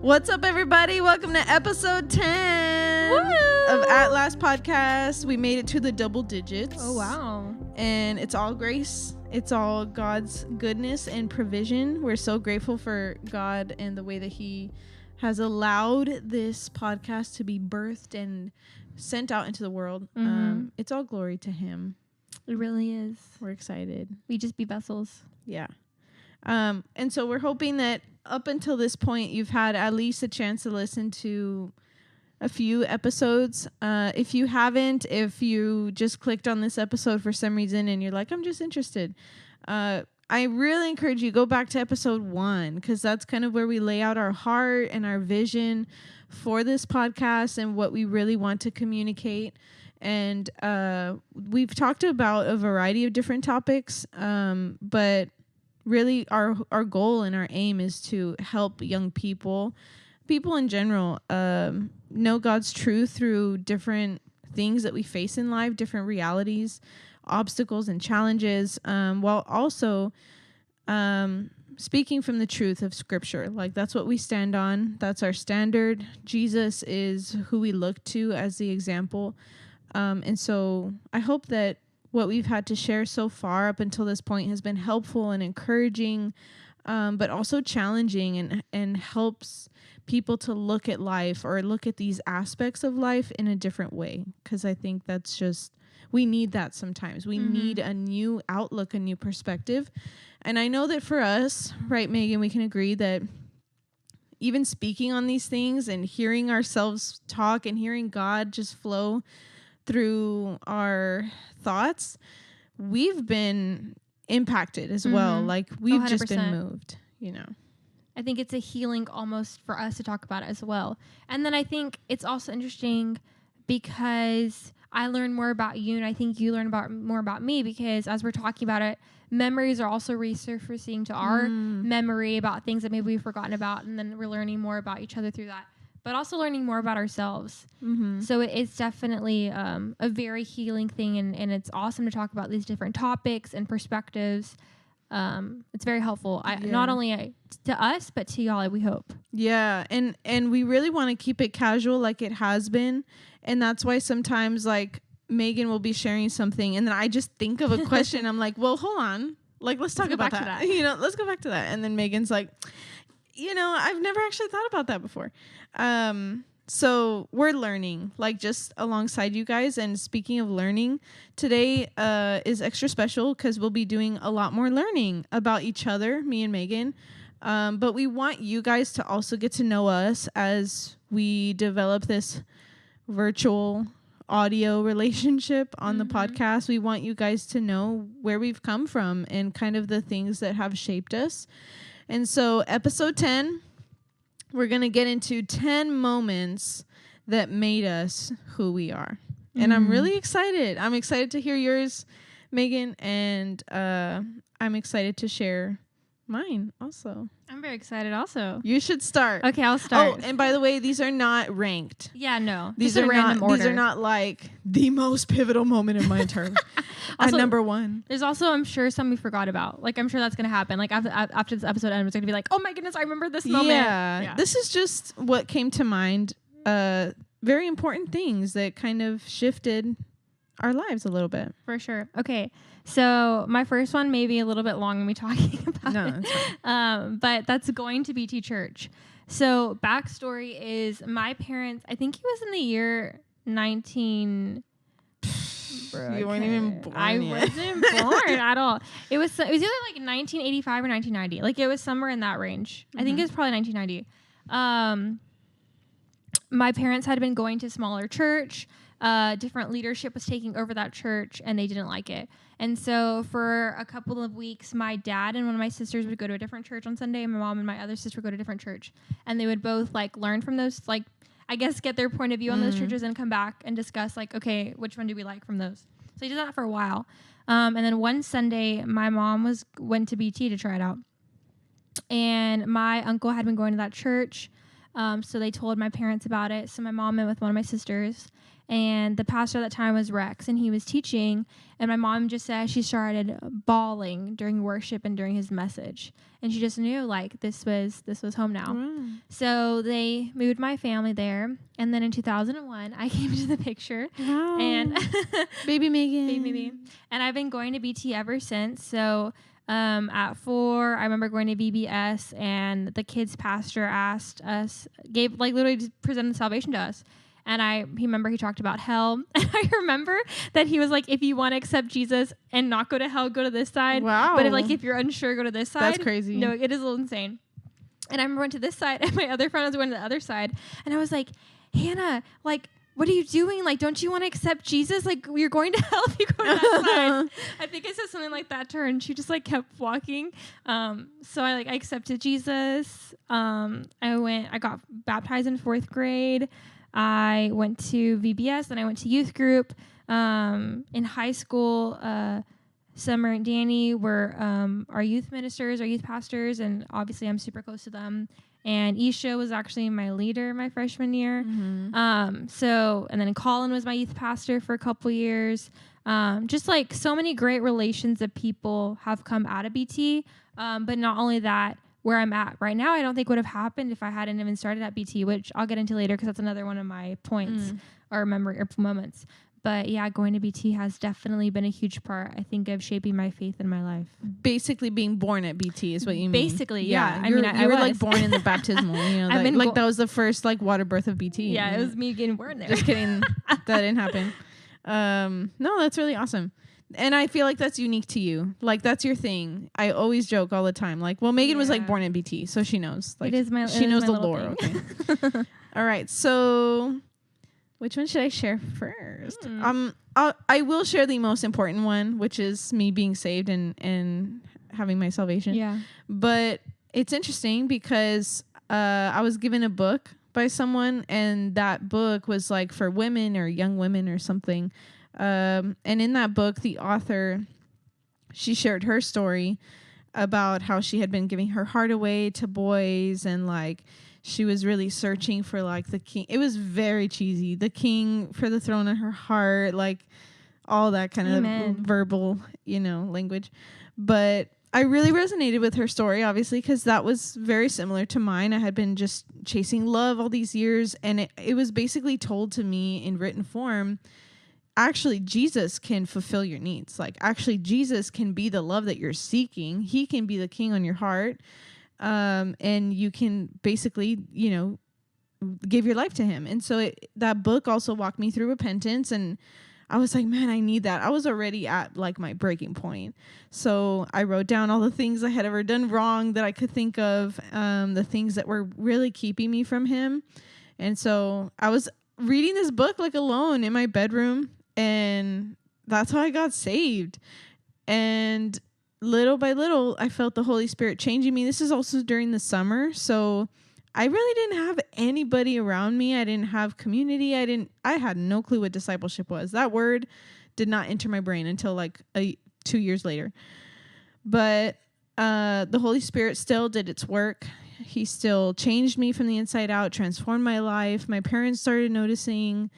What's up, everybody? Welcome to episode 10 of At Last Podcast. We made it to the double digits. Oh, wow. And it's all grace. It's all God's goodness and provision. We're so grateful for God and the way that He has allowed this podcast to be birthed and sent out into the world. It's all glory to Him. It really is. We're excited. We just be vessels. Yeah. And so we're hoping that up until this point, you've had at least a chance to listen to a few episodes. If you haven't, if you just clicked on this episode for some reason and you're like, I'm just interested, I really encourage you go back to episode 1, because that's kind of where we lay out our heart and our vision for this podcast and what we really want to communicate. And we've talked about a variety of different topics, but really our goal and our aim is to help young people in general, know God's truth through different things that we face in life, different realities, obstacles and challenges, while also speaking from the truth of Scripture. Like, that's what we stand on. That's our standard. Jesus is who we look to as the example. And so I hope that what we've had to share so far up until this point has been helpful and encouraging, but also challenging and helps people to look at life or look at these aspects of life in a different way. Because I think that's just, we need that sometimes. We need a new outlook, a new perspective. And I know that for us, right, Megan, we can agree that even speaking on these things and hearing ourselves talk and hearing God just flow through our thoughts, we've been impacted as well. Like, we've 100%. Just been moved, you know. I think it's a healing almost for us to talk about it as well. And then I think it's also interesting because I learn more about you, and I think you learn more about me, because as we're talking about it, memories are also resurfacing to our memory about things that maybe we've forgotten about, and then we're learning more about each other through that, but also learning more about ourselves. So it's definitely a very healing thing, and it's awesome to talk about these different topics and perspectives. It's very helpful, not only to us, but to y'all, we hope. Yeah, and we really want to keep it casual like it has been, and that's why sometimes, like, Megan will be sharing something, and then I just think of a question. I'm like, well, hold on. Like, let's talk about that. You know, let's go back to that. And then Megan's like, you know, I've never actually thought about that before. So we're learning, like, just alongside you guys. And speaking of learning, today is extra special because we'll be doing a lot more learning about each other, me and Megan. But we want you guys to also get to know us as we develop this virtual audio relationship on the podcast. We want you guys to know where we've come from and kind of the things that have shaped us. And so episode 10, we're going to get into 10 moments that made us who we are. And I'm really excited. I'm excited to hear yours, Megan, and I'm excited to share mine also. I'm very excited also. You should start. Okay, I'll start. Oh, and by the way, these are not ranked. Yeah, no. These are random order. These are not like the most pivotal moment in my entire at number 1. There's also, I'm sure, some we forgot about. Like, I'm sure that's going to happen. Like, after this episode ends, it's going to be like, oh my goodness, I remember this moment. Yeah. This is just what came to mind. Very important things that kind of shifted our lives a little bit. For sure. Okay. So my first one may be a little bit long in me talking about it. That's fine. But that's going to BT Church. So backstory is my parents, I think it was in the year 19... You weren't even born I yet. wasn't born at all. It was either like 1985 or 1990. Like, it was somewhere in that range. I think it was probably 1990. My parents had been going to a smaller church. Different leadership was taking over that church, and they didn't like it. And so for a couple of weeks, my dad and one of my sisters would go to a different church on Sunday, and my mom and my other sister would go to a different church. And they would both, like, learn from those, like, I guess, get their point of view on those churches and come back and discuss, like, okay, which one do we like from those? So they did that for a while. And then one Sunday, my mom went to BT to try it out. And my uncle had been going to that church. So they told my parents about it. So my mom went with one of my sisters, and the pastor at that time was Rex, and he was teaching. And my mom just said she started bawling during worship and during his message, and she just knew like this was home now. Wow. So they moved my family there, and then in 2001 I came to the picture. Wow. And Baby Megan. baby, and I've been going to BT ever since. So at 4, I remember going to VBS, and the kids pastor literally just presented salvation to us. And he talked about hell. And I remember that he was like, if you want to accept Jesus and not go to hell, go to this side. Wow. But if you're unsure, go to this side. That's crazy. No, it is a little insane. And I remember went to this side, and my other friend was going to the other side. And I was like, Hannah, like, what are you doing? Like, don't you want to accept Jesus? Like, you're going to hell if you go to that side. I think I said something like that to her, and she just like kept walking. So I accepted Jesus. I got baptized in 4th grade. I went to VBS, then I went to youth group. In high school, Summer and Danny were our youth ministers, our youth pastors, and obviously I'm super close to them. And Isha was actually my leader my freshman year. Mm-hmm. And then Colin was my youth pastor for a couple years. Just like so many great relations of people have come out of BT. But not only that, where I'm at right now, I don't think would have happened if I hadn't even started at BT, which I'll get into later because that's another one of my points or memory or moments. But yeah, going to BT has definitely been a huge part, I think, of shaping my faith in my life. Basically, being born at BT is what you mean. Basically, yeah. You were like born in the baptismal. You know, that was the first like water birth of BT. Yeah, it was me getting born there. Just kidding, that didn't happen. No, that's really awesome, and I feel like that's unique to you. Like that's your thing. I always joke all the time. Like, well, Megan was like born at BT, so she knows. Like, she knows the lore. Okay. All right, so. Which one should I share first? I will share the most important one, which is me being saved and having my salvation. Yeah. But it's interesting because I was given a book by someone, and that book was like for women or young women or something. And in that book, the author, she shared her story about how she had been giving her heart away to boys, and like she was really searching for like the king. It was very cheesy. The king for the throne in her heart, like all that kind of verbal, language. But I really resonated with her story, obviously, because that was very similar to mine. I had been just chasing love all these years, and it was basically told to me in written form. Actually, Jesus can fulfill your needs. Like, actually, Jesus can be the love that you're seeking. He can be the king on your heart. And you can basically, give your life to him. And so that book also walked me through repentance. And I was like, man, I need that. I was already at like my breaking point. So I wrote down all the things I had ever done wrong that I could think of, the things that were really keeping me from him. And so I was reading this book like alone in my bedroom, and that's how I got saved. And little by little, I felt the Holy Spirit changing me. This is also during the summer. So I really didn't have anybody around me. I didn't have community. I had no clue what discipleship was. That word did not enter my brain until like 2 years later. But the Holy Spirit still did its work. He still changed me from the inside out, transformed my life. My parents started noticing.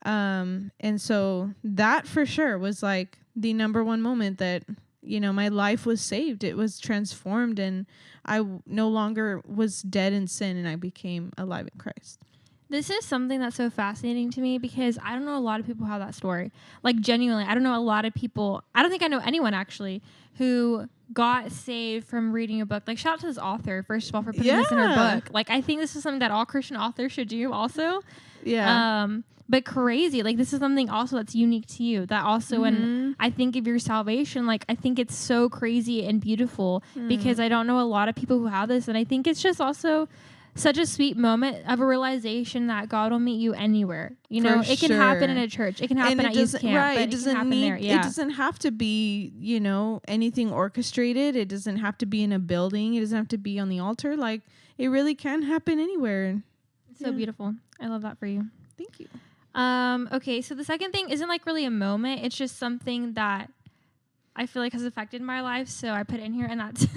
And so that for sure was like the number one moment that my life was saved. It was transformed, and I no longer was dead in sin, and I became alive in Christ. This is something that's so fascinating to me because I don't know a lot of people who have that story. Like, genuinely, I don't know a lot of people. I don't think I know anyone, actually, who got saved from reading a book. Like, shout out to this author, first of all, for putting this in her book. Like, I think this is something that all Christian authors should do also. Yeah. But crazy, like this is something also that's unique to you. That also, when I think of your salvation, like I think it's so crazy and beautiful because I don't know a lot of people who have this, and I think it's just also such a sweet moment of a realization that God will meet you anywhere. It can happen in a church, it can happen at youth camp, right? But it doesn't happen there. Yeah. It doesn't have to be anything orchestrated. It doesn't have to be in a building. It doesn't have to be on the altar. Like it really can happen anywhere. It's so beautiful. I love that for you. Thank you. Okay, so the second thing isn't like really a moment. It's just something that I feel like has affected my life. So I put it in here, and that's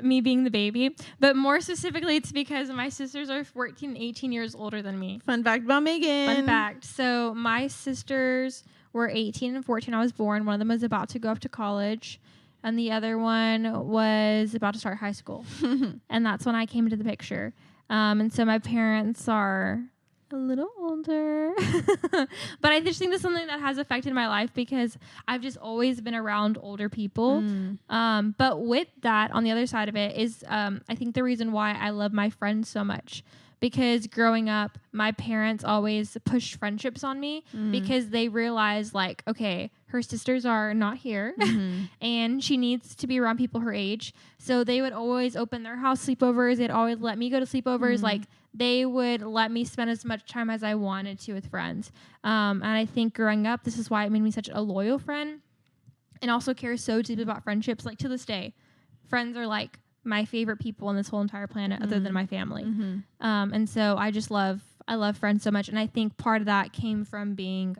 me being the baby. But more specifically, it's because my sisters are 14 and 18 years older than me. Fun fact about Megan. Fun fact. So my sisters were 18 and 14 when I was born. One of them was about to go off to college, and the other one was about to start high school. And that's when I came into the picture. And so my parents are a little older. But I just think that's something that has affected my life because I've just always been around older people. But with that, on the other side of it is I think the reason why I love my friends so much. Because growing up, my parents always pushed friendships on me because they realized, like, okay, her sisters are not here and she needs to be around people her age. So they would always open their house sleepovers. They'd always let me go to sleepovers. Like, they would let me spend as much time as I wanted to with friends. And I think growing up, this is why it made me such a loyal friend and also care so deeply about friendships. Like, to this day, friends are, like, my favorite people on this whole entire planet other than my family. And so I love friends so much. And I think part of that came from being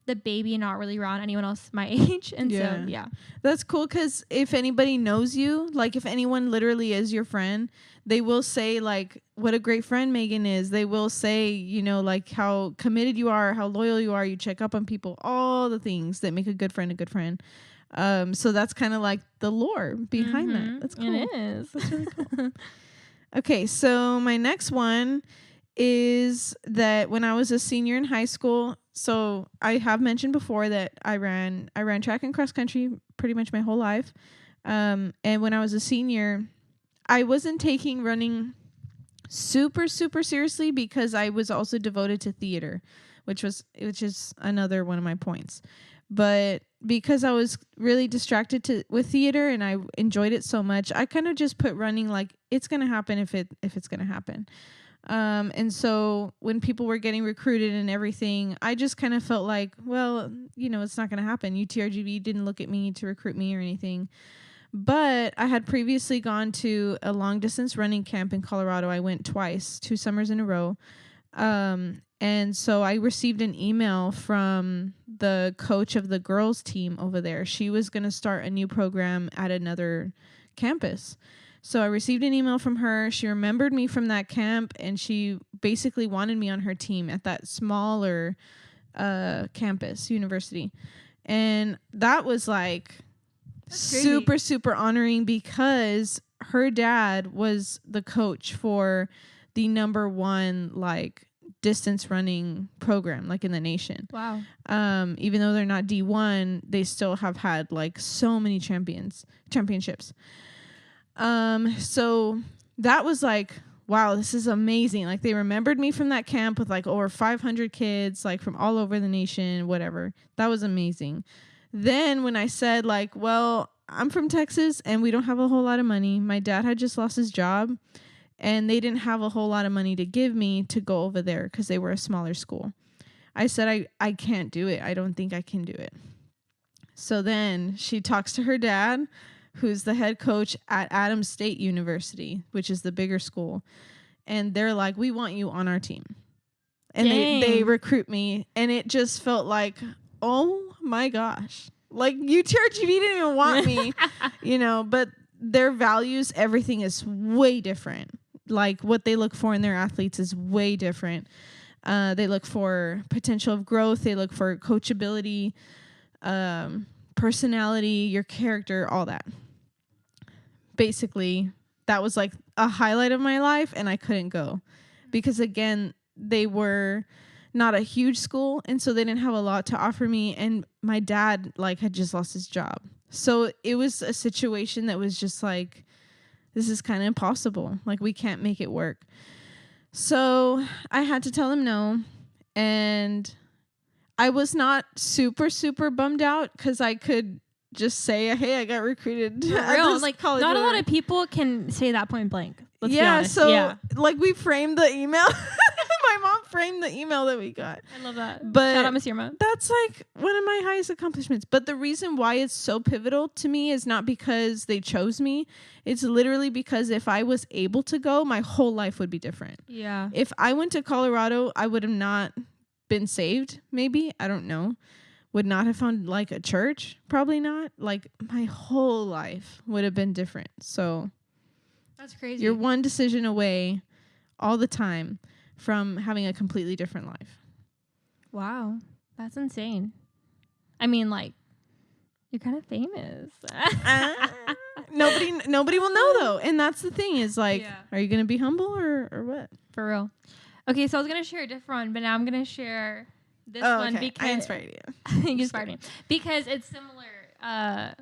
the baby and not really around anyone else my age. And so, yeah. That's cool because if anybody knows you, like if anyone literally is your friend, they will say like, what a great friend Megan is. They will say, you know, like how committed you are, how loyal you are. You check up on people, all the things that make a good friend a good friend. So that's kind of like the lore behind that. That's cool. It is. That's really cool. Okay, so my next one is that when I was a senior in high school, so I have mentioned before that I ran track and cross country pretty much my whole life. And when I was a senior, I wasn't taking running super seriously because I was also devoted to theater, which is another one of my points. But because I was really distracted with theater and I enjoyed it so much, I kind of just put running like it's going to happen if it's going to happen. And so when people were getting recruited and everything, I just kind of felt like, well, you know, it's not going to happen. UTRGV didn't look at me to recruit me or anything. But I had previously gone to a long distance running camp in Colorado. I went twice, 2 summers in a row. And so I received an email from the coach of the girls team over there. She was going to start a new program at another campus. So I received an email from her. She remembered me from that camp, and she basically wanted me on her team at that smaller campus, university. And that was like super honoring because her dad was the coach for the number 1 like distance running program like in the nation. Wow. Even though they're not D1, they still have had like so many championships. So that was like, wow, this is amazing. Like they remembered me from that camp with like over 500 kids, like from all over the nation, whatever. That was amazing. Then when I said like, well, I'm from Texas and we don't have a whole lot of money. My dad had just lost his job and they didn't have a whole lot of money to give me to go over there because they were a smaller school. I said, I can't do it. I don't think I can do it. So then she talks to her dad, who's the head coach at Adams State University, which is the bigger school. And they're like, we want you on our team. And they recruit me. And it just felt like, oh my gosh. Like UTRGV didn't even want me, you know, but their values, everything is way different. Like what they look for in their athletes is way different. They look for potential of growth. They look for coachability, personality, your character, all that. Basically, that was like a highlight of my life, and I couldn't go because, again, they were not a huge school, and so they didn't have a lot to offer me, and my dad like had just lost his job. So it was a situation that was just like, this is kind of impossible. Like, we can't make it work. So I had to tell him no, and I was not super bummed out because I could just say, hey, I got recruited. Real, like college not a lot of people can say that point blank. Let's be honest. So like we framed the email. My mom framed the email that we got. I love that. But shout out Miss Irma. That's like one of my highest accomplishments. But the reason why it's so pivotal to me is not because they chose me. It's literally because if I was able to go, my whole life would be different. Yeah. If I went to Colorado, I would have not been saved. Maybe, I don't know. would not have found like a church. Probably not. Like my whole life would have been different. So that's crazy. You're one decision away all the time from having a completely different life. Wow. That's insane. I mean, like, you're kind of famous. Nobody will know though. And that's the thing is like, are you going to be humble or what? For real. Okay. So I was going to share a different one, but now I'm going to share this one because I inspired you. you inspired me because it's similar.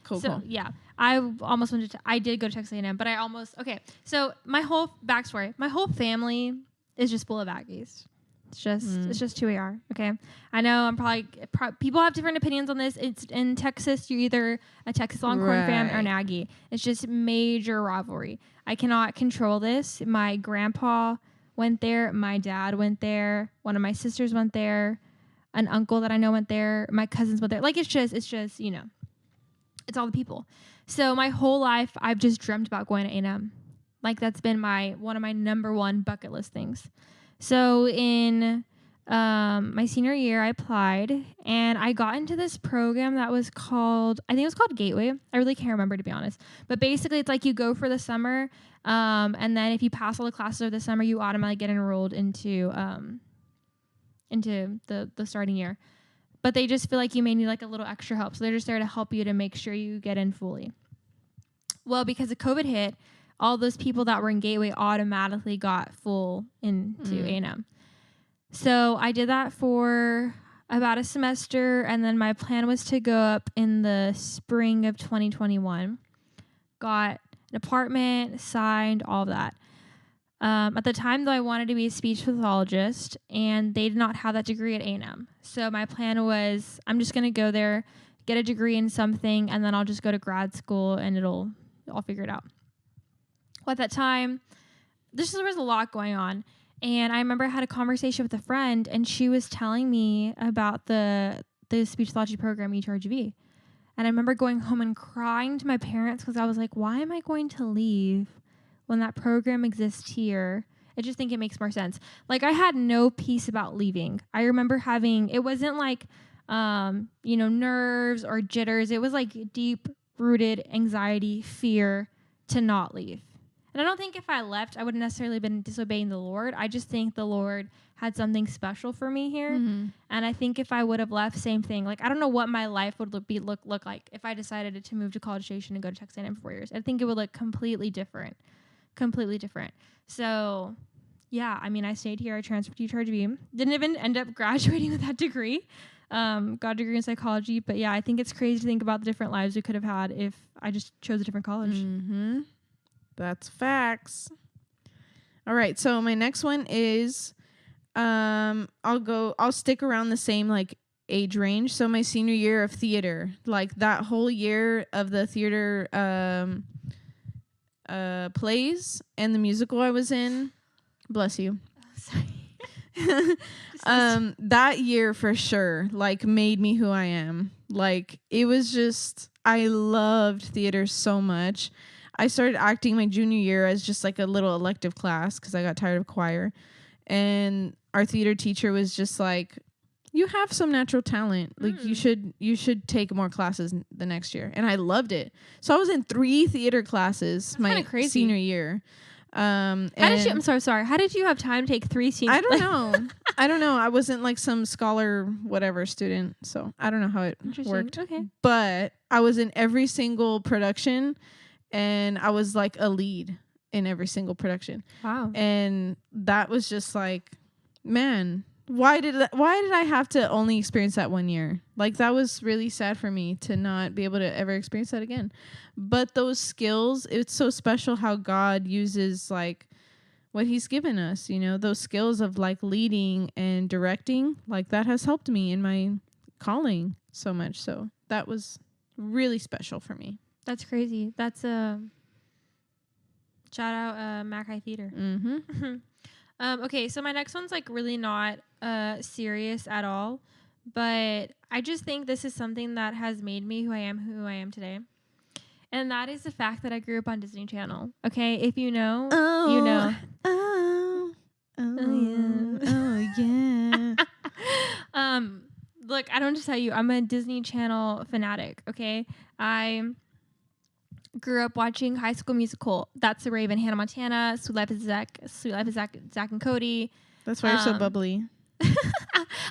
Cool. Yeah, I almost went to. I did go to Texas A&M, but I almost So my whole backstory, my whole family is just full of Aggies. It's just who we are. Okay, I know I'm probably people have different opinions on this. It's in Texas. You're either a Texas Longhorn fan or an Aggie. It's just major rivalry. I cannot control this. My grandpa went there. My dad went there. One of my sisters went there. An uncle that I know went there. My cousins went there. Like it's just it's all the people. So my whole life, I've just dreamt about going to A&M. Like that's been one of my number one bucket list things. So in my senior year, I applied and I got into this program that was called, I think it was called Gateway. I really can't remember, to be honest. But basically, it's like you go for the summer, and then if you pass all the classes of the summer, you automatically get enrolled into the starting year. But they just feel like you may need like a little extra help. So they're just there to help you to make sure you get in fully. Well, because of COVID hit, all those people that were in Gateway automatically got full into A&M. So I did that for about a semester. And then my plan was to go up in the spring of 2021. Got an apartment, signed, all of that. At the time, though, I wanted to be a speech pathologist, and they did not have that degree at A&M. So my plan was, I'm just going to go there, get a degree in something, and then I'll just go to grad school, and I'll figure it out. Well, at that time, there was a lot going on, and I remember I had a conversation with a friend, and she was telling me about the speech pathology program at UTRGV. And I remember going home and crying to my parents because I was like, why am I going to leave when that program exists here? I just think it makes more sense. Like I had no peace about leaving. I remember it wasn't like, nerves or jitters. It was like deep rooted anxiety, fear to not leave. And I don't think if I left, I wouldn't necessarily been disobeying the Lord. I just think the Lord had something special for me here. Mm-hmm. And I think if I would have left, same thing. Like, I don't know what my life would look like if I decided to move to College Station and go to Texas A&M for 4 years. I think it would look completely different. So yeah, I mean, I stayed here. I transferred to UTRGV. Didn't even end up graduating with that degree. Got a degree in psychology. But yeah, I think it's crazy to think about the different lives we could have had if I just chose a different college. Mm-hmm. That's facts. All right. So my next one is, I'll stick around the same like age range. So my senior year of theater, like that whole year of the theater, plays and the musical I was in. Bless you. Oh, sorry. That year for sure, like made me who I am. Like it was just, I loved theater so much. I started acting my junior year as just like a little elective class because I got tired of choir. And our theater teacher was just like, you have some natural talent. Like you should take more classes the next year. And I loved it. So I was in 3 theater classes my senior year. I'm so sorry. How did you have time to take 3 senior? I don't know. I wasn't like some scholar whatever student. So I don't know how it worked. Okay. But I was in every single production. And I was like a lead in every single production. Wow. And that was just like, man, why did I have to only experience that 1 year? Like that was really sad for me to not be able to ever experience that again. But those skills, it's so special how God uses like what he's given us, those skills of like leading and directing, like that has helped me in my calling so much. So that was really special for me. That's crazy. That's shout out Mac High Theater. Mm-hmm. Okay, so my next one's like really not serious at all, but I just think this is something that has made me who I am today. And that is the fact that I grew up on Disney Channel. Okay, if you know, you know. Oh yeah. look, I don't just tell you, I'm a Disney Channel fanatic. Okay, I grew up watching High School Musical, That's the Raven, Hannah Montana, Sweet Life of Zack, Zack and Cody. That's why you're so bubbly.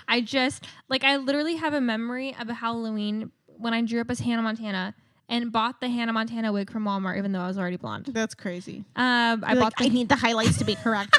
I literally have a memory of a Halloween when I grew up as Hannah Montana and bought the Hannah Montana wig from Walmart, even though I was already blonde. That's crazy. I need the highlights to be correct.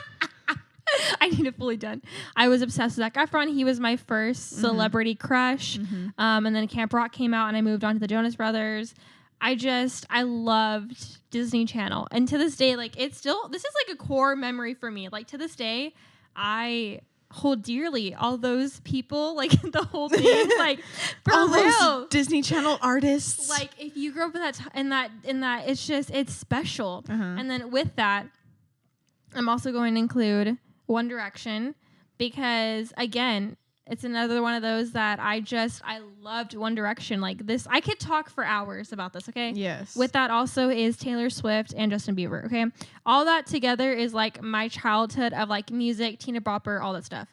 I need it fully done. I was obsessed with Zac Efron. He was my first celebrity crush. And then Camp Rock came out and I moved on to the Jonas Brothers. I loved Disney Channel. And to this day, like, this is like a core memory for me. Like, to this day, I hold dearly all those people, like the whole thing, like for all real. Those Disney Channel artists. Like, if you grew up with in that, it's special. And then with that, I'm also going to include One Direction, because again, it's another one of those that I loved One Direction. Like this, I could talk for hours about this, okay? Yes. With that also is Taylor Swift and Justin Bieber, okay? All that together is like my childhood of like music, Tina Bopper, all that stuff.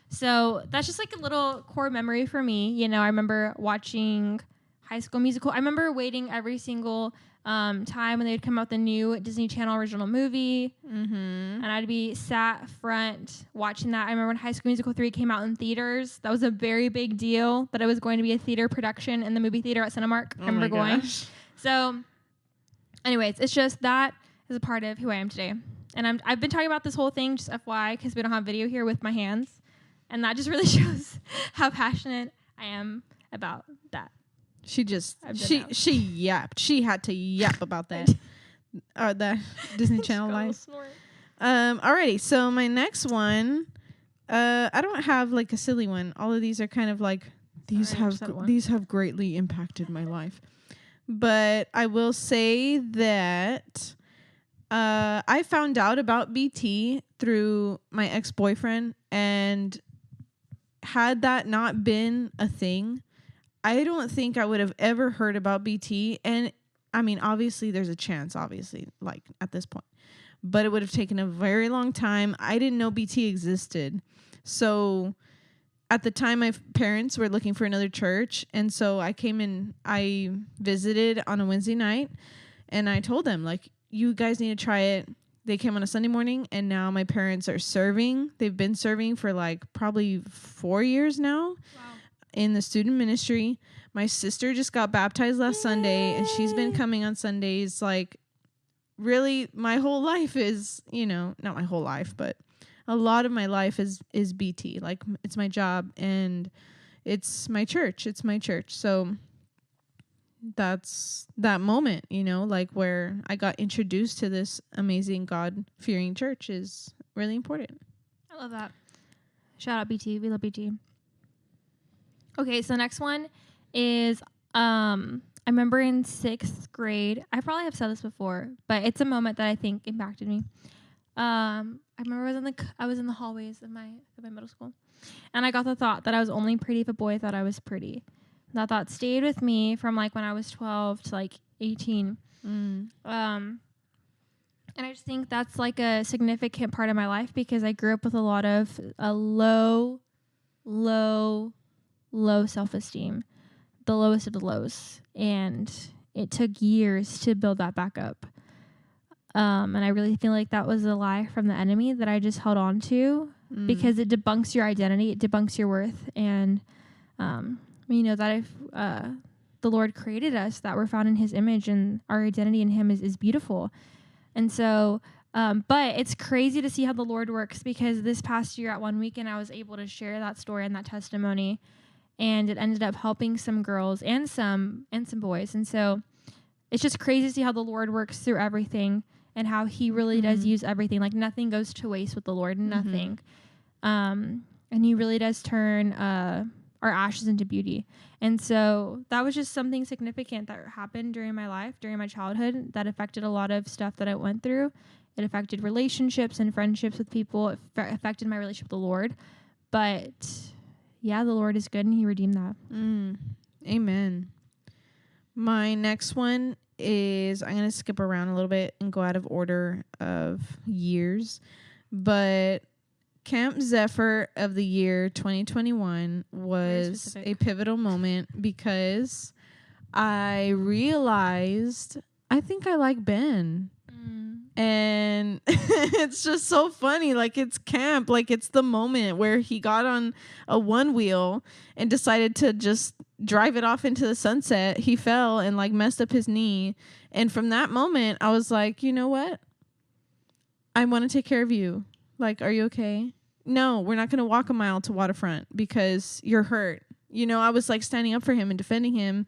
So that's just like a little core memory for me. You know, I remember watching High School Musical. I remember waiting every single time when they'd come out the new Disney Channel original movie, and I'd be sat front watching that. I remember when High School Musical 3 came out in theaters. That was a very big deal that it was going to be a theater production in the movie theater at Cinemark. I remember going. So anyways, it's just that is a part of who I am today. And I've been talking about this whole thing, just FYI, because we don't have video here, with my hands. And that just really shows how passionate I am about that. She yapped. She had to yap about that. That Disney Channel life. Alrighty. So my next one, I don't have like a silly one. All of these are kind of like these have greatly impacted my life. But I will say that I found out about BT through my ex-boyfriend, and had that not been a thing, I don't think I would have ever heard about BT. And I mean, obviously there's a chance, like at this point, but it would have taken a very long time. I didn't know BT existed. So at the time, my parents were looking for another church. And so I visited on a Wednesday night, and I told them, like, you guys need to try it. They came on a Sunday morning, and now my parents are serving. They've been serving for like probably 4 years now. Wow. In the student ministry. My sister just got baptized last Sunday, and she's been coming on Sundays. Like, really, my whole life is, not my whole life, but a lot of my life is BT. Like, it's my job, and it's my church. So that's that moment, like where I got introduced to this amazing God-fearing church is really important. I love that. Shout out BT. We love BT. Okay, so the next one is, I remember in 6th grade, I probably have said this before, but it's a moment that I think impacted me. I remember I was in the hallways of my middle school, and I got the thought that I was only pretty if a boy thought I was pretty. That thought stayed with me from like when I was 12 to like 18. And I just think that's like a significant part of my life, because I grew up with a lot of low self-esteem, the lowest of the lows, and it took years to build that back up. And I really feel like that was a lie from the enemy that I just held on to, because it debunks your identity, it debunks your worth, and that if the Lord created us, that we're found in His image, and our identity in Him is beautiful. And so, but it's crazy to see how the Lord works, because this past year at one weekend, I was able to share that story and that testimony. And it ended up helping some girls and some boys. And so it's just crazy to see how the Lord works through everything, and how He really does use everything. Like, nothing goes to waste with the Lord, nothing. And He really does turn our ashes into beauty. And so that was just something significant that happened during my life, during my childhood, that affected a lot of stuff that I went through. It affected relationships and friendships with people. It affected my relationship with the Lord. But yeah, the Lord is good, and He redeemed that. Amen. My next one is, I'm going to skip around a little bit and go out of order of years. But Camp Zephyr of the year 2021 was a pivotal moment because I realized I think I like Ben. And it's just so funny. Like, it's camp. Like, it's the moment where he got on a one wheel and decided to just drive it off into the sunset. He fell and like messed up his knee. And from that moment, I was like, you know what? I want to take care of you. Like, are you okay? No, we're not going to walk a mile to Waterfront because you're hurt. You know, I was like standing up for him and defending him.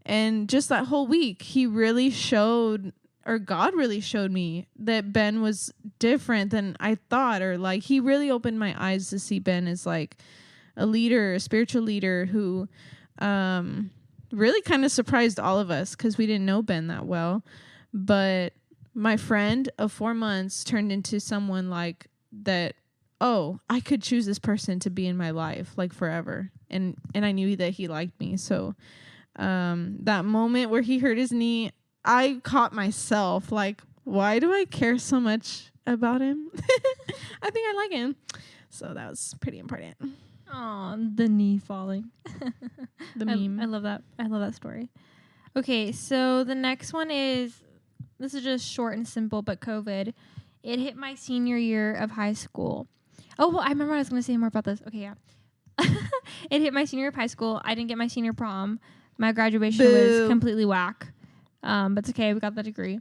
And just that whole week, he really showed, or God really showed me that Ben was different than I thought, or like he really opened my eyes to see Ben as like a leader, a spiritual leader who really kind of surprised all of us because we didn't know Ben that well. But my friend of 4 months turned into someone like that. Oh, I could choose this person to be in my life like forever. And I knew that he liked me. So that moment where he hurt his knee, I caught myself like, why do I care so much about him? I think I like him. So that was pretty important. Oh, the knee falling. The meme. I love that. I love that story. Okay, so the next one is, this is just short and simple, but COVID. It hit my senior year of high school. Oh, well, I remember I was going to say more about this. Okay, yeah. It hit my senior year of high school. I didn't get my senior prom. My graduation was completely whack. But it's okay. We got that degree.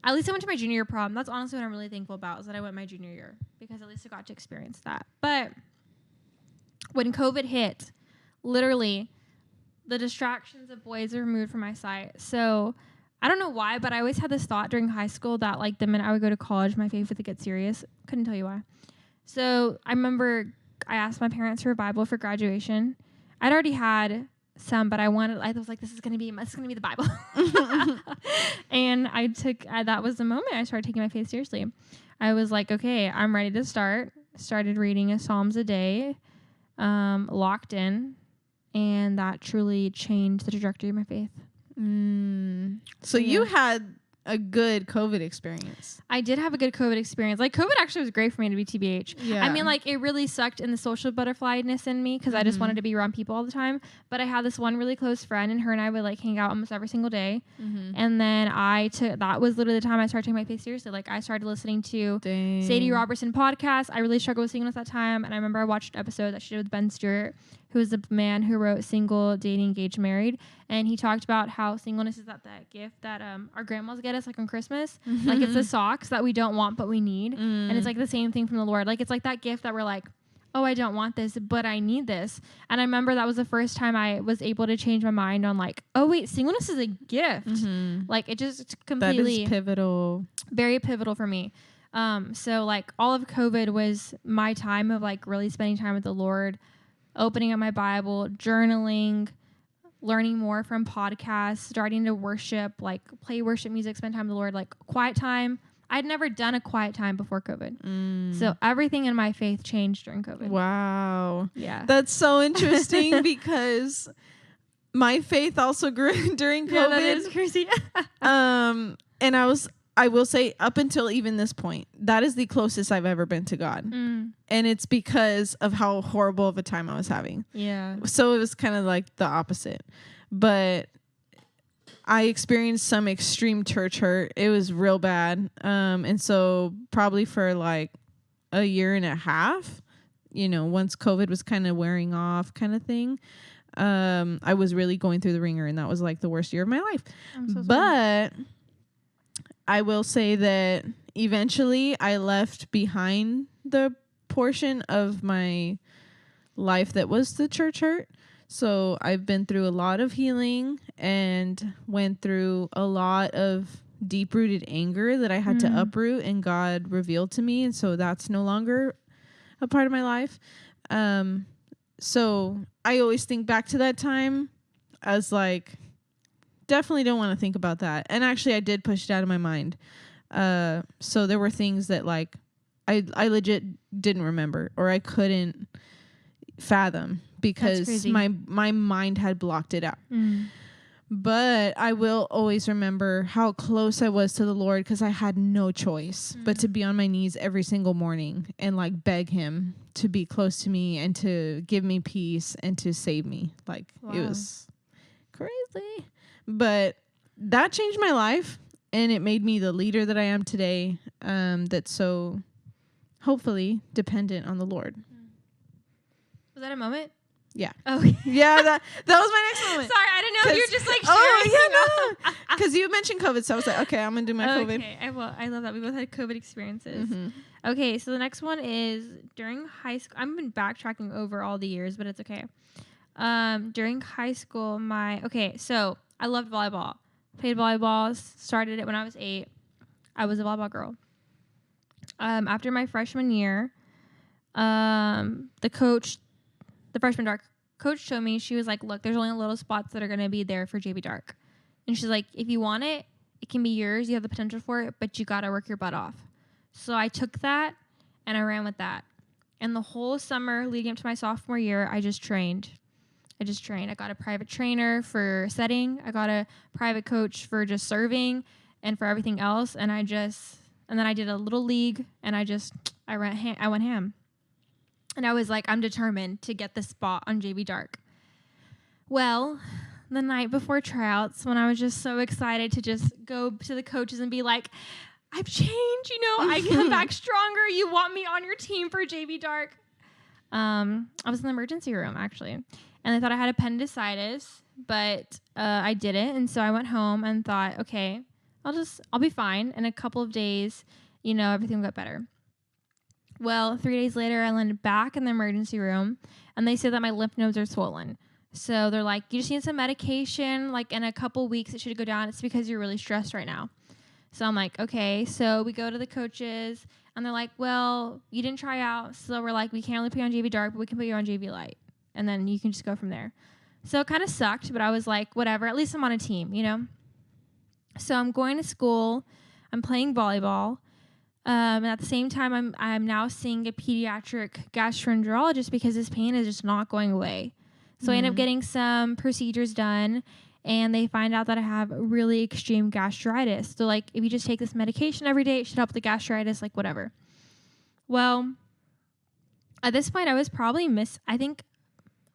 At least I went to my junior year prom. That's honestly what I'm really thankful about, is that I went my junior year, because at least I got to experience that. But when COVID hit, literally, the distractions of boys were removed from my sight. So I don't know why, but I always had this thought during high school that like the minute I would go to college, my faith would get serious. Couldn't tell you why. So I remember I asked my parents for a Bible for graduation. I'd already had some, but I was like, this is going to be the Bible. And that was the moment I started taking my faith seriously. I was like, okay, I'm ready to start. Started reading a Psalms a day, locked in, and that truly changed the trajectory of my faith. So you had a good COVID experience. I did have a good COVID experience. Like, COVID actually was great for me, to be TBH. Yeah. I mean, like, it really sucked in the social butterflyness in me because I just wanted to be around people all the time. But I had this one really close friend, and her and I would, like, hang out almost every single day. And then that was literally the time I started taking my faith seriously. Like, I started listening to Sadie Robertson podcast. I really struggled with singleness at that time. And I remember I watched an episode that she did with Ben Stewart, who is the man who wrote Single, Dating, Engaged, Married. And he talked about how singleness is that gift that our grandmas get us, like, on Christmas. Like, it's the socks that we don't want but we need. And it's like the same thing from the Lord. Like, it's like that gift that we're like, oh, I don't want this, but I need this. And I remember that was the first time I was able to change my mind on like, oh wait, singleness is a gift. Like, it just completely, that is pivotal, very pivotal for me. So like all of COVID was my time of like really spending time with the Lord, opening up my Bible, journaling, learning more from podcasts, starting to worship, like play worship music, spend time with the Lord, like quiet time. I'd never done a quiet time before COVID. So everything in my faith changed during COVID. Wow. Yeah. That's so interesting because my faith also grew during COVID. Yeah, that is crazy. And I will say up until even this point, that is the closest I've ever been to God. And it's because of how horrible of a time I was having. Yeah. So it was kind of like the opposite. But I experienced some extreme church hurt. It was real bad. And so probably for like a year and a half, you know, once COVID was kind of wearing off kind of thing, I was really going through the ringer, and that was like the worst year of my life. But I will say that eventually I left behind the portion of my life that was the church hurt. So I've been through a lot of healing and went through a lot of deep-rooted anger that I had to uproot, and God revealed to me. And so that's no longer a part of my life. So I always think back to that time as like, definitely don't want to think about that. And actually I did push it out of my mind. So there were things that like I legit didn't remember, or I couldn't fathom because my mind had blocked it out. But I will always remember how close I was to the Lord because I had no choice but to be on my knees every single morning and like beg him to be close to me and to give me peace and to save me. Like it was crazy. But that changed my life and it made me the leader that I am today, that's so hopefully dependent on the Lord. Was that a moment? Yeah. Oh, yeah. That was my next moment. Sorry, I didn't know if you were just like sharing. Oh, yeah, no. Because you mentioned COVID, so I was like, okay, I'm gonna do my COVID. Okay, I love that we both had COVID experiences. Okay, so the next one is during high school. I've been backtracking over all the years, but it's okay. During high school, so I loved volleyball. Played volleyball. Started it when I was 8. I was a volleyball girl. After my freshman year, the freshman dark coach showed me, she was like, look, there's only little spots that are going to be there for JV Dark. And she's like, if you want it, it can be yours. You have the potential for it, but you got to work your butt off. So I took that and I ran with that. And the whole summer leading up to my sophomore year, I just trained. I got a private trainer for setting. I got a private coach for just serving and for everything else. And then I did a little league and I went ham. And I was like, I'm determined to get this spot on JV Dark. Well, the night before tryouts, when I was just so excited to just go to the coaches and be like, I've changed, I come back stronger. You want me on your team for JV Dark. I was in the emergency room, actually. And I thought I had appendicitis, but I didn't. And so I went home and thought, okay, I'll be fine. In a couple of days, everything will get better. Well, 3 days later, I landed back in the emergency room, and they said that my lymph nodes are swollen. So they're like, you just need some medication. Like, in a couple weeks, it should go down. It's because you're really stressed right now. So I'm like, okay. So we go to the coaches, and they're like, well, you didn't try out. So we're like, we can't really put you on JV Dark, but we can put you on JV Light. And then you can just go from there. So it kind of sucked, but I was like, whatever. At least I'm on a team, So I'm going to school. I'm playing volleyball. And at the same time, I'm now seeing a pediatric gastroenterologist because this pain is just not going away. So I end up getting some procedures done, and they find out that I have really extreme gastritis. So, like, if you just take this medication every day, it should help the gastritis, like, whatever. Well, at this point, I was probably I think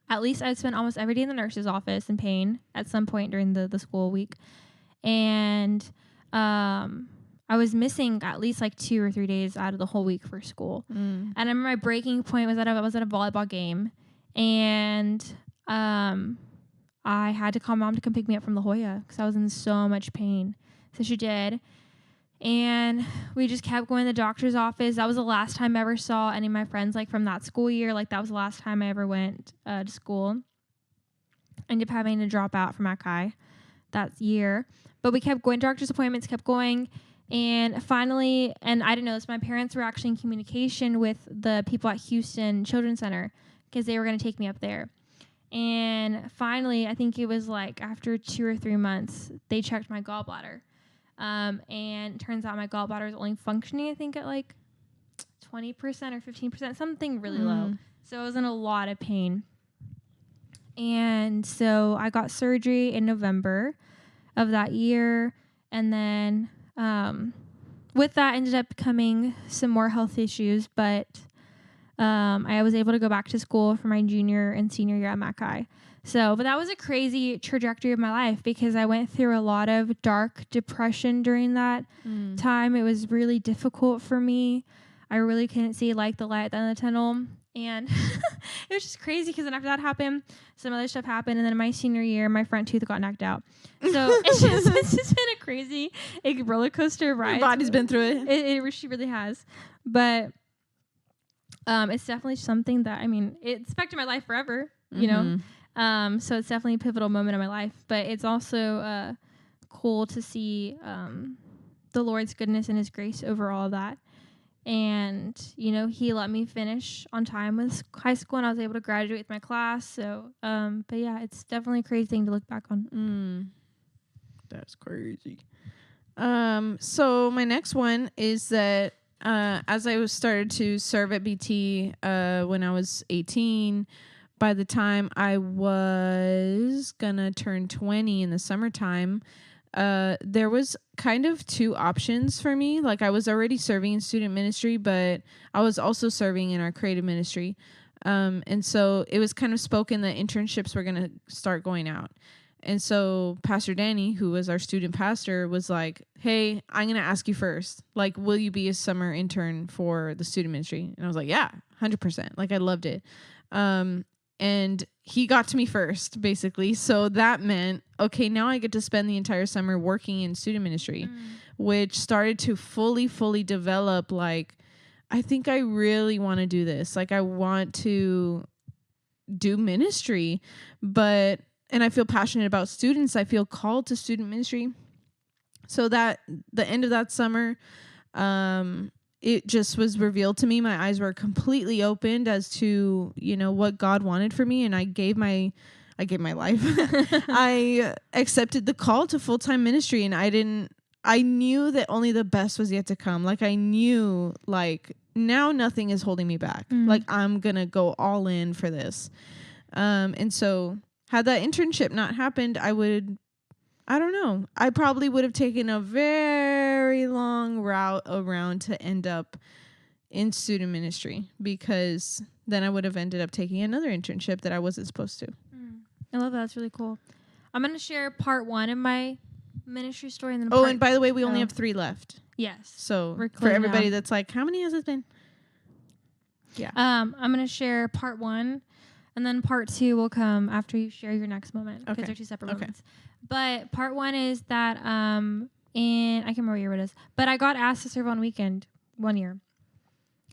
at least I'd spent almost every day in the nurse's office in pain at some point during the school week. And I was missing at least like 2 or 3 days out of the whole week for school. And I remember my breaking point was that I was at a volleyball game, and I had to call Mom to come pick me up from La Jolla because I was in so much pain. So she did. And we just kept going to the doctor's office. That was the last time I ever saw any of my friends, like, from that school year. Like, that was the last time I ever went to school. I ended up having to drop out from Mackay that year. But we kept going to doctor's appointments, kept going. And finally, and I didn't know this, my parents were actually in communication with the people at Houston Children's Center because they were going to take me up there. And finally, I think it was like after 2 or 3 months, they checked my gallbladder. And it turns out my gallbladder is only functioning, I think, at like 20% or 15%, something really low. So I was in a lot of pain. And so I got surgery in November of that year. And then with that ended up coming some more health issues. But I was able to go back to school for my junior and senior year at Mackay. But that was a crazy trajectory of my life because I went through a lot of dark depression during that time. It was really difficult for me. I really couldn't see like the light at the end of the tunnel. And it was just crazy because then after that happened, some other stuff happened. And then in my senior year, my front tooth got knocked out. So it's just been a crazy roller coaster ride. Your body's been through it. She really has. But it's definitely something that, I mean, it's affected my life forever, you know? So it's definitely a pivotal moment in my life, but it's also cool to see the Lord's goodness and his grace over all of that. And, you know, he let me finish on time with high school and I was able to graduate with my class. So, but yeah, it's definitely a crazy thing to look back on. That's crazy. So my next one is that as I started to serve at BT when I was 18, by the time I was gonna turn 20 in the summertime, there was kind of two options for me. Like, I was already serving in student ministry, but I was also serving in our creative ministry. And so it was kind of spoken that internships were going to start going out. And so Pastor Danny, who was our student pastor, was like, hey, I'm going to ask you first. Like, will you be a summer intern for the student ministry? And I was like, yeah, 100%. Like, I loved it. And he got to me first, basically. So that meant, okay, now I get to spend the entire summer working in student ministry, which started to fully develop. Like, I think I really want to do this. Like, I want to do ministry, and I feel passionate about students. I feel called to student ministry. So that the end of that summer, it just was revealed to me. My eyes were completely opened as to, what God wanted for me. And I gave my life. I accepted the call to full-time ministry, and I knew that only the best was yet to come. Like, I knew, like, now nothing is holding me back. Like, I'm going to go all in for this. And so had that internship not happened, I don't know. I probably would have taken a very long route around to end up in student ministry, because then I would have ended up taking another internship that I wasn't supposed to. I love that. That's really cool. I'm going to share part 1 of my ministry story. And then and by the way, we only have 3 left. Yes. So for everybody that's like, how many has it been? Yeah. I'm going to share part 1, and then part 2 will come after you share your next moment, because they're 2 separate moments. But part 1 is that, I can't remember what year it is, but I got asked to serve on weekend one year.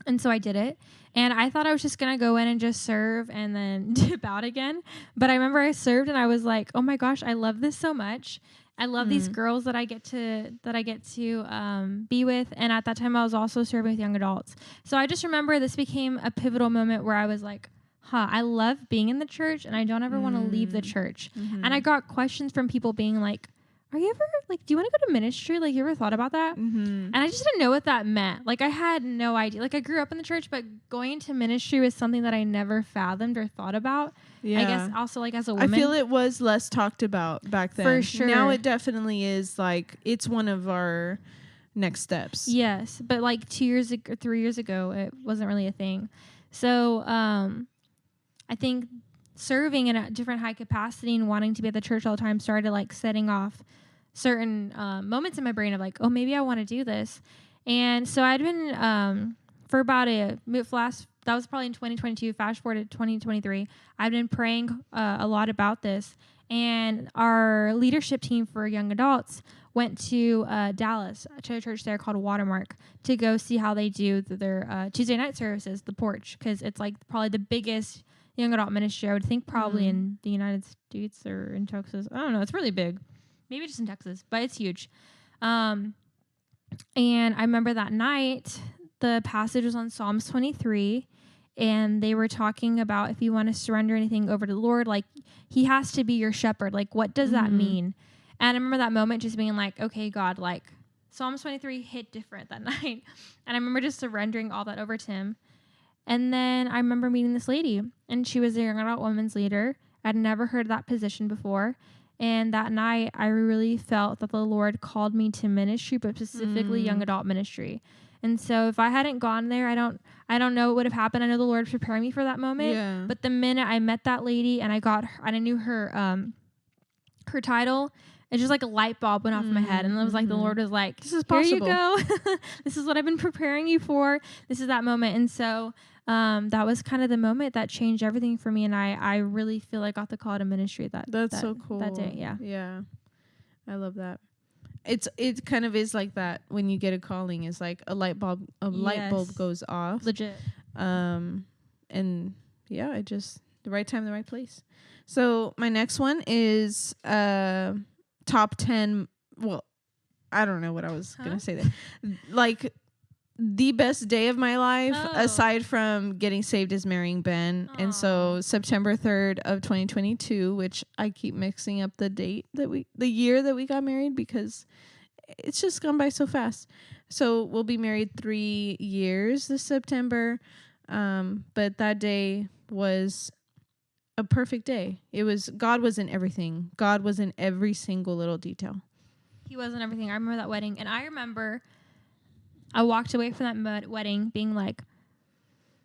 And so I did it. And I thought I was just going to go in and just serve and then dip out again. But I remember I served and I was like, oh my gosh, I love this so much. I love these girls that I get to be with. And at that time, I was also serving with young adults. So I just remember this became a pivotal moment where I was like, I love being in the church, and I don't ever want to leave the church. And I got questions from people being like, are you ever, like, do you want to go to ministry? Like, you ever thought about that? And I just didn't know what that meant. Like, I had no idea. Like, I grew up in the church, but going to ministry was something that I never fathomed or thought about. Yeah. I guess also, like, as a woman. I feel it was less talked about back then. For sure. Now it definitely is, like, it's one of our next steps. Yes. But, like, 2 years ago, 3 years ago, it wasn't really a thing. So, I think serving in a different high capacity and wanting to be at the church all the time started, like, setting off certain moments in my brain of like, oh, maybe I want to do this. And so I'd been for about that was probably in 2022, fast forward to 2023, I've been praying a lot about this. And our leadership team for young adults went to Dallas, to a church there called Watermark, to go see how they do their Tuesday night services, the porch, because it's like probably the biggest young adult ministry, I would think, probably in the United States or in Texas. I don't know. It's really big. Maybe just in Texas, but it's huge. And I remember that night, the passage was on Psalms 23, and they were talking about if you want to surrender anything over to the Lord, like, he has to be your shepherd. Like, what does that mean? And I remember that moment just being like, okay, God, like, Psalms 23 hit different that night. And I remember just surrendering all that over to him. And then I remember meeting this lady, and she was a young adult women's leader. I'd never heard that position before. And that night, I really felt that the Lord called me to ministry, but specifically young adult ministry. And so if I hadn't gone there, I don't know what would have happened. I know the Lord was preparing me for that moment. Yeah. But the minute I met that lady and I got her, and I knew her title, it's just like a light bulb went off in my head. And it was like the Lord was like, this is possible. Here you go. This is what I've been preparing you for. This is that moment. And so that was kind of the moment that changed everything for me. And I really feel I got the call to ministry that's so cool. That day. Yeah. Yeah. I love that. It kind of is like that when you get a calling. It's like a light bulb goes off. Legit. And yeah, the right time, the right place. So my next one is top 10. Well, I don't know what I was gonna say there. Like, the best day of my life, aside from getting saved, is marrying Ben. Aww. And so September 3rd of 2022, which I keep mixing up the year that we got married, because it's just gone by so fast. So we'll be married 3 years this September. But that day was a perfect day. God was in everything. God was in every single little detail. He was in everything. I remember that wedding. And I remember I walked away from that wedding being like,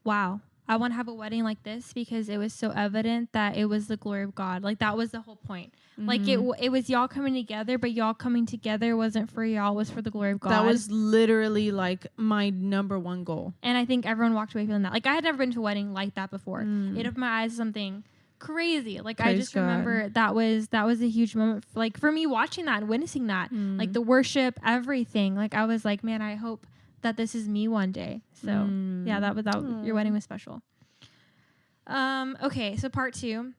wow, I want to have a wedding like this because it was so evident that it was the glory of God. Like, that was the whole point. Mm-hmm. Like, it was y'all coming together, but y'all coming together wasn't for y'all, it was for the glory of God. That was literally, like, my number one goal. And I think everyone walked away feeling that. Like, I had never been to a wedding like that before. It opened my eyes to something crazy. Like, Praise I just God. Remember that was a huge moment, like, for me watching that and witnessing that. Like, the worship, everything. Like, I was like, man, I hope that this is me one day. So yeah, your wedding was special. Okay, so part 2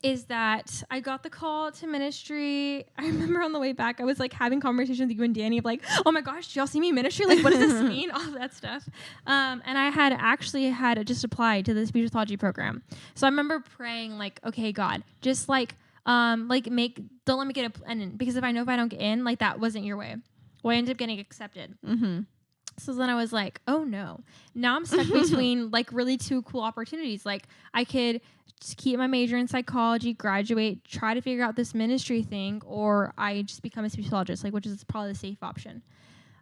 is that I got the call to ministry. I remember on the way back, I was like having conversations with you and Danny of like, oh my gosh, did y'all see me in ministry? Like, what does this mean? All of that stuff. And I had just applied to the speech pathology program. So I remember praying like, okay, God, just like don't let me get in, because if I don't get in, like, that wasn't your way. Well, I ended up getting accepted. Mm-hmm. So then I was like, oh no, now I'm stuck between like really 2 cool opportunities. Like, I could just keep my major in psychology, graduate, try to figure out this ministry thing, or I just become a speech pathologist, like, which is probably the safe option.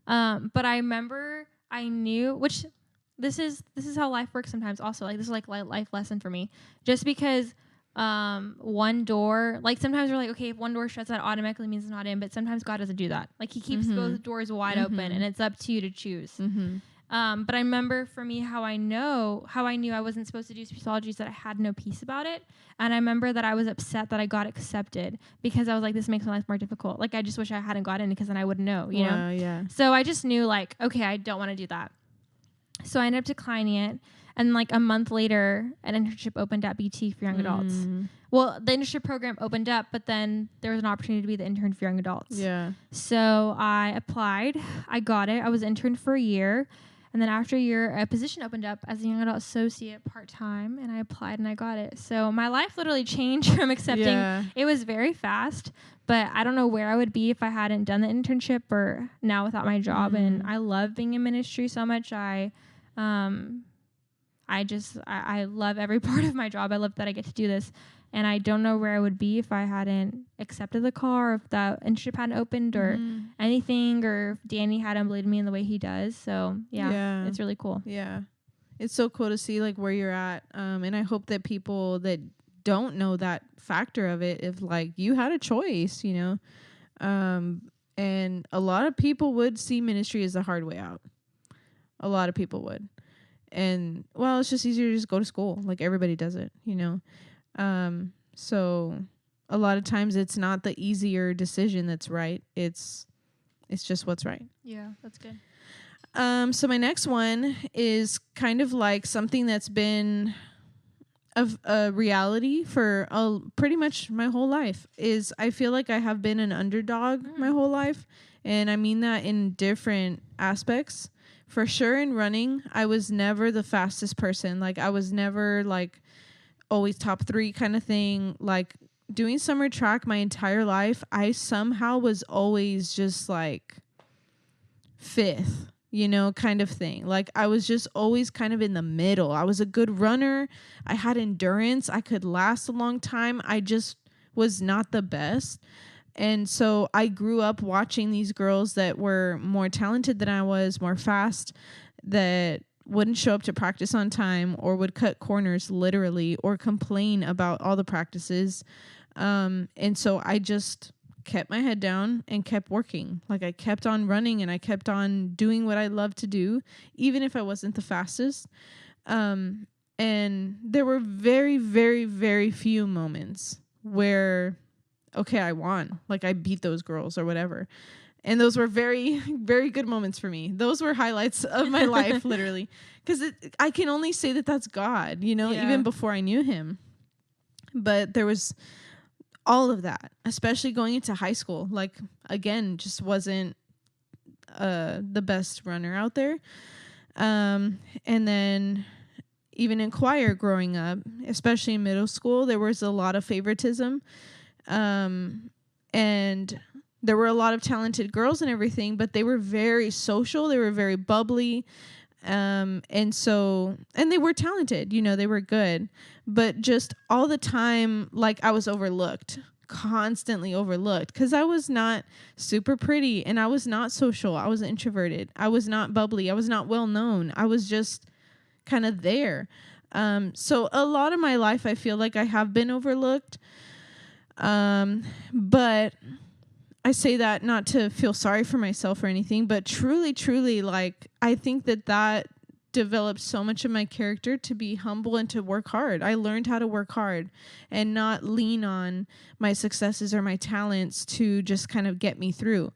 But I remember I knew, which this is how life works sometimes also. Like, this is like life lesson for me, just because one door, like, sometimes we're like, okay, if one door shuts, that automatically means it's not in, but sometimes God doesn't do that. Like, he keeps both doors wide open, and it's up to you to choose. But I remember for me how I knew I wasn't supposed to do pathology is that I had no peace about it. And I remember that I was upset that I got accepted, because I was like, this makes my life more difficult. Like, I just wish I hadn't got in, because then I wouldn't know, you know? Yeah. So I just knew, like, okay, I don't want to do that. So I ended up declining it. And like a month later, an internship opened at BT for young adults. Well, the internship program opened up, but then there was an opportunity to be the intern for young adults. Yeah. So I applied. I got it. I was interned for a year. And then after a year, a position opened up as a young adult associate part-time, and I applied and I got it. So my life literally changed from accepting. Yeah. It was very fast, but I don't know where I would be if I hadn't done the internship or now without my job. And I love being in ministry so much. I love every part of my job. I love that I get to do this. And I don't know where I would be if I hadn't accepted the call, or if that internship hadn't opened, or anything, or if Danny hadn't believed me in the way he does. So yeah, it's really cool. Yeah. It's so cool to see like where you're at. And I hope that people that don't know that factor of it, if like you had a choice, you know, and a lot of people would see ministry as the hard way out. A lot of people would. And well, it's just easier to just go to school. Like, everybody does it, you know? So a lot of times it's not the easier decision that's right. It's just what's right. Yeah, that's good. So my next one is kind of like something that's been a reality for pretty much my whole life. Is I feel like I have been an underdog my whole life. And I mean that in different aspects. For sure, in running, I was never the fastest person. Like, I was never like always top 3 kind of thing. Like, doing summer track my entire life, I somehow was always just like 5th, you know, kind of thing. Like, I was just always kind of in the middle. I was a good runner. I had endurance. I could last a long time. I just was not the best. And so I grew up watching these girls that were more talented than I was, more fast, that wouldn't show up to practice on time, or would cut corners literally, or complain about all the practices. And so I just kept my head down and kept working. Like, I kept on running, and I kept on doing what I loved to do, even if I wasn't the fastest. And there were very, very, very few moments where, okay, I won. Like, I beat those girls or whatever. And those were very, very good moments for me. Those were highlights of my life, literally. Because I can only say that that's God, you know, even before I knew him. But there was all of that, especially going into high school. Like, again, just wasn't the best runner out there. And then even in choir growing up, especially in middle school, there was a lot of favoritism. And there were a lot of talented girls and everything, but they were very social. They were very bubbly. And they were talented, you know, they were good, but just all the time, like I was overlooked, constantly overlooked, because I was not super pretty and I was not social. I was introverted. I was not bubbly. I was not well known. I was just kind of there. So a lot of my life, I feel like I have been overlooked. But I say that not to feel sorry for myself or anything, but truly, like, I think that developed so much of my character to be humble and to work hard. I learned how to work hard and not lean on my successes or my talents to just kind of get me through.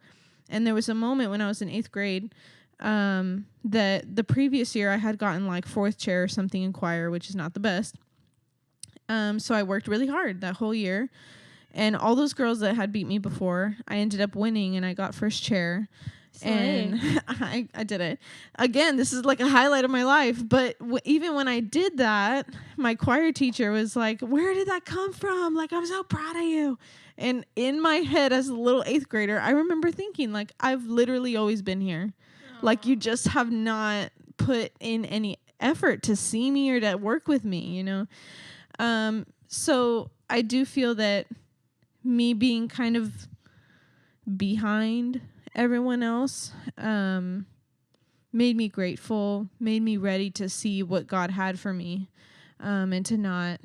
And there was a moment when I was in 8th grade, that the previous year I had gotten like 4th chair or something in choir, which is not the best. So I worked really hard that whole year. And all those girls that had beat me before, I ended up winning and I got 1st chair. Slay. And I did it. Again, this is like a highlight of my life. But even when I did that, my choir teacher was like, "Where did that come from? Like, I'm so proud of you." And in my head as a little 8th grader, I remember thinking, like, I've literally always been here. Aww. Like, you just have not put in any effort to see me or to work with me, you know? So I do feel that me being kind of behind everyone else made me grateful, made me ready to see what God had for me, and to not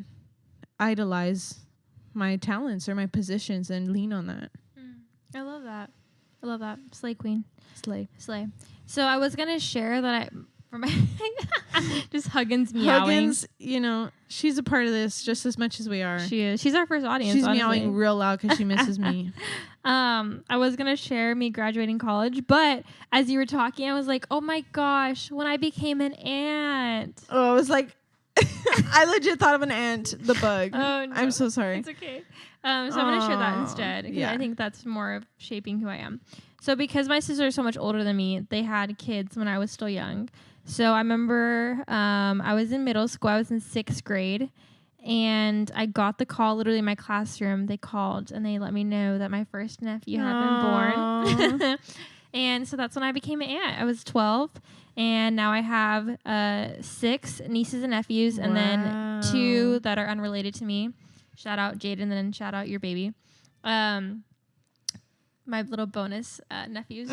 idolize my talents or my positions and lean on that. I love that. I love that. Slay queen. Slay. So I was going to share that from just Huggins meowing. Huggins, you know, she's a part of this just as much as we are. She is. She's our first audience. She's honestly. meowing real loud because she misses me. I was going to share me graduating college, but as you were talking, I was like, oh my gosh, when I became an ant. Oh, I was like, I legit thought of an ant, the bug. Oh, no. I'm so sorry. It's okay. So I'm going to share that instead, because I think that's more of shaping who I am. So because my sister is so much older than me, they had kids when I was still young. So I remember I was in middle school. I was in 6th grade. And I got the call literally in my classroom. They called and they let me know that my first nephew had been born. And so that's when I became an aunt. I was 12. And now I have 6 nieces and nephews. And then 2 that are unrelated to me. Shout out Jaden and then shout out your baby. My little bonus nephews.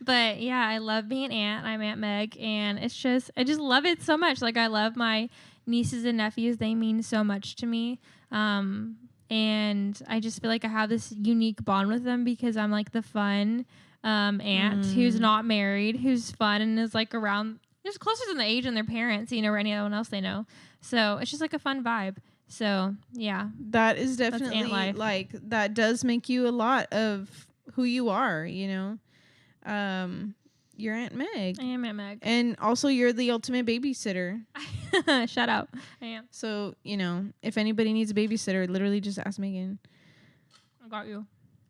But yeah, I love being an aunt. I'm Aunt Meg. And I just love it so much. Like, I love my nieces and nephews. They mean so much to me. And I just feel like I have this unique bond with them because I'm like the fun aunt who's not married, who's fun and is like around, just closer than the age and their parents, you know, or anyone else they know. So it's just like a fun vibe. So yeah, that is definitely like, that does make you a lot of who you are, you know. You're Aunt Meg. I am Aunt Meg. And also you're the ultimate babysitter. Shout out. I am. So, you know, if anybody needs a babysitter, literally just ask Megan. I got you.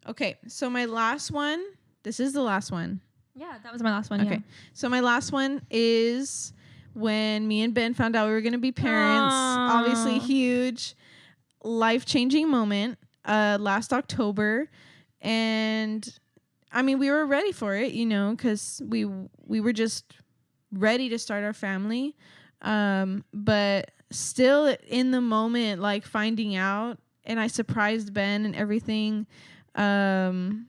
Okay, so my last one, this is the last one. Yeah, that was my last one. Okay, yeah. So my last one is when me and Ben found out we were going to be parents. Aww. Obviously huge, life-changing moment last October. And I mean, we were ready for it, you know, because we were just ready to start our family. But still in the moment, like finding out, and I surprised Ben and everything. And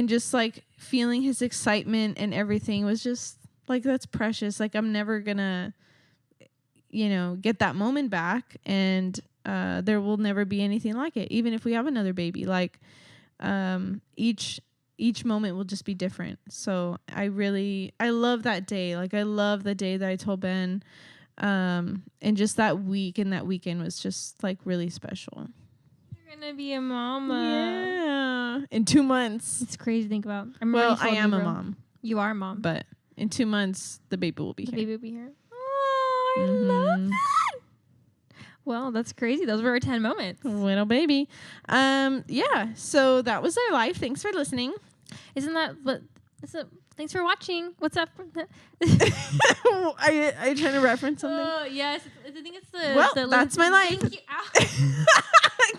just like feeling his excitement and everything was just like, that's precious. Like, I'm never gonna, you know, get that moment back. And there will never be anything like it, even if we have another baby. Like, each moment will just be different. So I love that day. Like, I love the day that I told Ben, and just that week and that weekend was just like really special. You're gonna be a mama. Yeah. In 2 months. It's crazy to think about. I am a mom. You are a mom. But in 2 months, the baby will be here. The baby will be here. Oh, I love that. Well, that's crazy. Those were our 10 moments. Little baby. Yeah. So that was our life. Thanks for listening. Thanks for watching. What's up? Are you trying to reference something? Oh, yes. I think it's the... Well, that's my life. Thank you.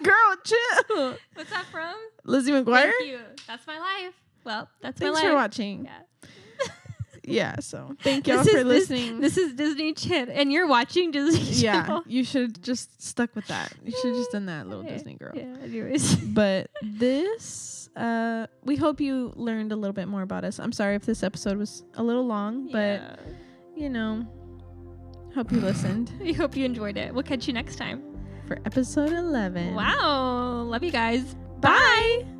Girl, chill. What's that from? Lizzie McGuire? Thank you. That's my life. Well, that's Thanks my life. for watching. Yeah. yeah, so thank y'all for listening. This is Disney Channel, and you're watching Disney Channel. Yeah, you should just stuck with that. You should just done that, little Disney girl. Yeah, anyways. But this, we hope you learned a little bit more about us. I'm sorry if this episode was a little long, but you know, hope you listened. We hope you enjoyed it. We'll catch you next time For episode 11. Wow. Love you guys. Bye.